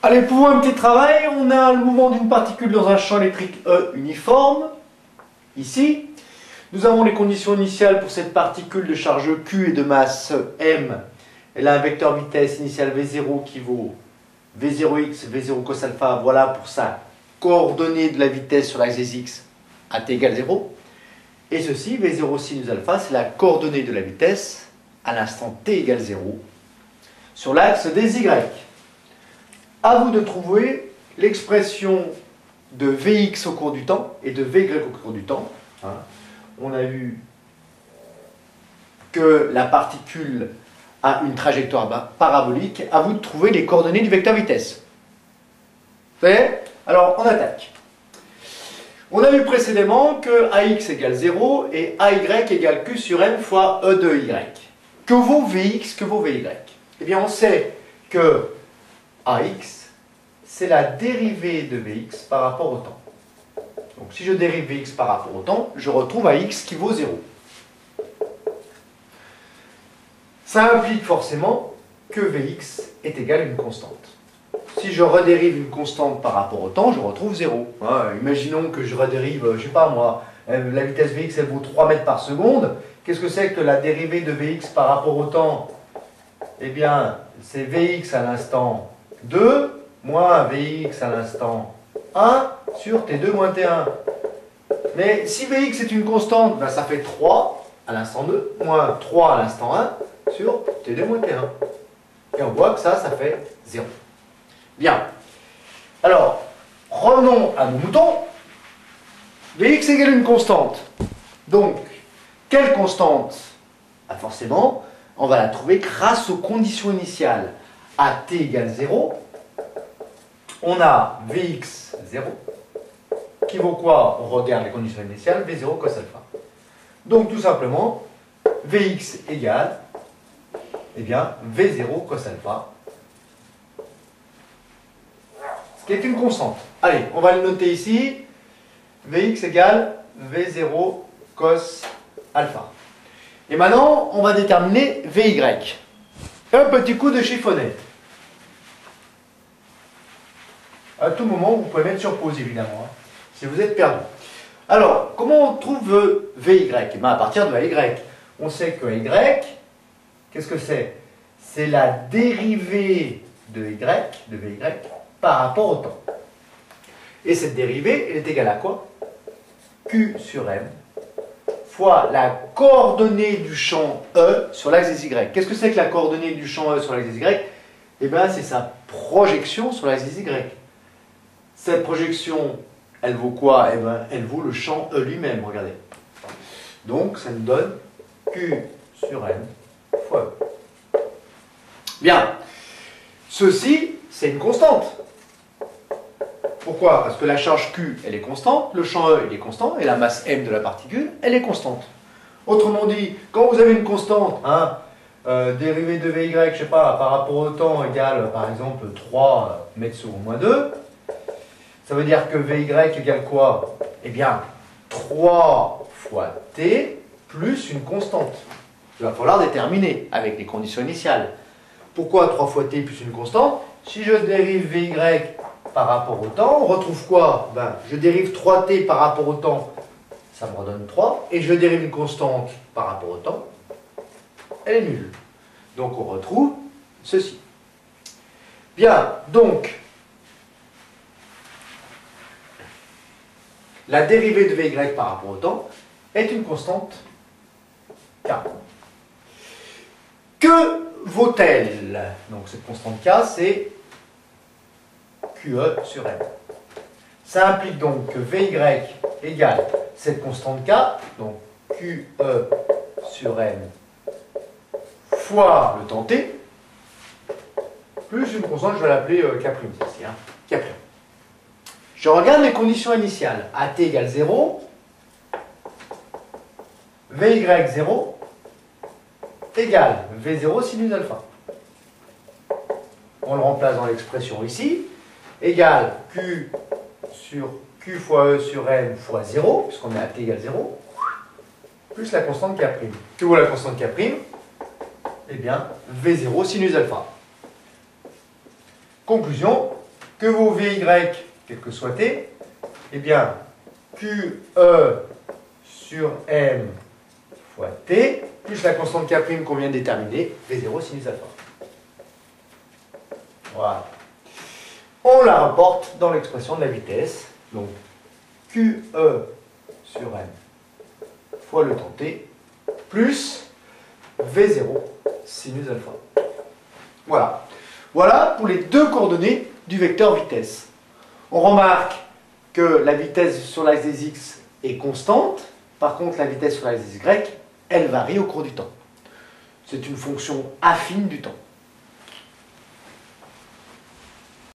Allez, pour un petit travail, on a le mouvement d'une particule dans un champ électrique E uniforme. Ici, nous avons les conditions initiales pour cette particule de charge Q et de masse M. Elle a un vecteur vitesse initial V0 qui vaut V0x, V0 cos alpha. Voilà pour sa coordonnée de la vitesse sur l'axe des X à t égale 0. Et ceci, V0 sinus alpha, c'est la coordonnée de la vitesse à l'instant t égale 0 sur l'axe des Y. À vous de trouver l'expression de Vx au cours du temps et de Vy au cours du temps. On a vu que la particule a une trajectoire parabolique. À vous de trouver les coordonnées du vecteur vitesse. Vous voyez? Alors, on attaque. On a vu précédemment que AX égale 0 et AY égale Q sur M fois E de Y. Que vaut Vx, que vaut Vy? Eh bien, on sait que AX, c'est la dérivée de Vx par rapport au temps. Donc, si je dérive Vx par rapport au temps, je retrouve AX qui vaut 0. Ça implique forcément que Vx est égal à une constante. Si je redérive une constante par rapport au temps, je retrouve 0. Imaginons que je redérive, je ne sais pas moi, la vitesse Vx, elle vaut 3 mètres par seconde. Qu'est-ce que c'est que la dérivée de Vx par rapport au temps? Eh bien, c'est Vx à l'instant 2 moins Vx à l'instant 1 sur T2 moins T1. Mais si Vx est une constante, ben ça fait 3 à l'instant 2 moins 3 à l'instant 1 sur T2 moins T1. Et on voit que ça fait 0. Bien. Alors, revenons à nos moutons. Vx égale une constante. Donc, quelle constante? Forcément, on va la trouver grâce aux conditions initiales. À t égale 0, on a Vx 0, qui vaut quoi? On regarde les conditions initiales, V0 cos alpha. Donc, tout simplement, Vx égale, eh bien, V0 cos alpha, ce qui est une constante. Allez, on va le noter ici. Vx égale V0 cos alpha. Et maintenant, on va déterminer Vy. Un petit coup de chiffonnette. À tout moment, vous pouvez mettre sur pause, évidemment, si vous êtes perdu. Alors, comment on trouve Vy? Eh bien, à partir de Y. On sait que Y, qu'est-ce que c'est? C'est la dérivée de Y, de Vy, par rapport au temps. Et cette dérivée, elle est égale à quoi? Q sur M fois la coordonnée du champ E sur l'axe des Y. Qu'est-ce que c'est que la coordonnée du champ E sur l'axe des Y? Eh bien, c'est sa projection sur l'axe des Y. Cette projection, elle vaut quoi? Eh bien, elle vaut le champ E lui-même, regardez. Donc, ça nous donne Q sur M fois E. Bien. Ceci, c'est une constante. Pourquoi? Parce que la charge Q, elle est constante, le champ E, il est constant, et la masse M de la particule, elle est constante. Autrement dit, quand vous avez une constante, dérivée de Vy, je sais pas, par rapport au temps égale, par exemple, 3 mètres sur moins 2, ça veut dire que Vy égale quoi? Eh bien, 3 fois T plus une constante. Il va falloir déterminer avec les conditions initiales. Pourquoi 3 fois T plus une constante? Si je dérive Vy par rapport au temps, on retrouve quoi? Ben, je dérive 3t par rapport au temps, ça me redonne 3, et je dérive une constante par rapport au temps, elle est nulle. Donc on retrouve ceci. Bien, donc, la dérivée de Vy par rapport au temps est une constante K. Que vaut-elle? Donc cette constante K, c'est QE sur M. Ça implique donc que Vy égale cette constante K, donc QE sur M fois le temps T, plus une constante, je vais l'appeler K', celle-ci, K'. Je regarde les conditions initiales. À T égale 0, Vy 0 égale V0 sinus alpha. On le remplace dans l'expression ici. Égale Q sur Q fois E sur M fois 0, puisqu'on est à T égale 0, plus la constante K'. Que vaut la constante K'? Eh bien, V0 sinus alpha. Conclusion, que vos Vy, quel que soit t, eh bien, QE sur M fois t, plus la constante K' qu'on vient de déterminer, V0 sinus alpha. Voilà. On la rapporte dans l'expression de la vitesse. Donc, QE sur M fois le temps t, plus V0 sinus alpha. Voilà. Voilà pour les deux coordonnées du vecteur vitesse. On remarque que la vitesse sur l'axe des x est constante. Par contre, la vitesse sur l'axe des y, elle varie au cours du temps. C'est une fonction affine du temps.